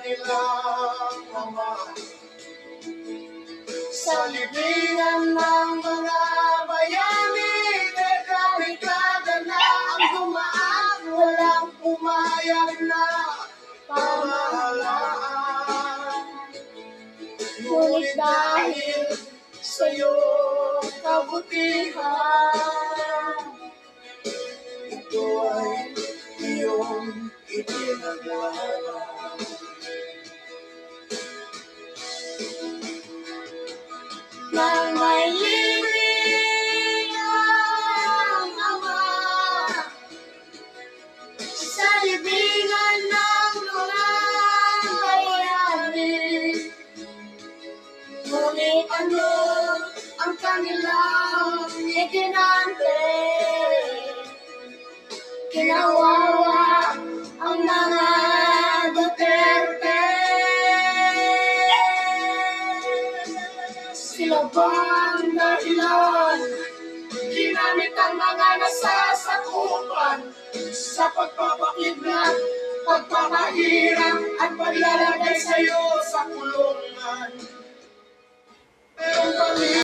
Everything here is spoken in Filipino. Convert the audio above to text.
kanilang ama. Sa libingan ng mga bayani, dekada na ang dumaan, walang pumayag na pamahalaan. Ngunit dahil sa iyong kabutihan, ito ay iyong ipinaglaban. Nang may libing ang ama, sa libingan ng mga bayani, ngunit ano ang kanilang ikinante? Kinawawa ang mga Duterte. Sila bang dahilan? Ginamit ang mga nasasakupan sa pagpapakidnap, pagpapahirap at paglalagay sa iyo sa kulungan. Pero kami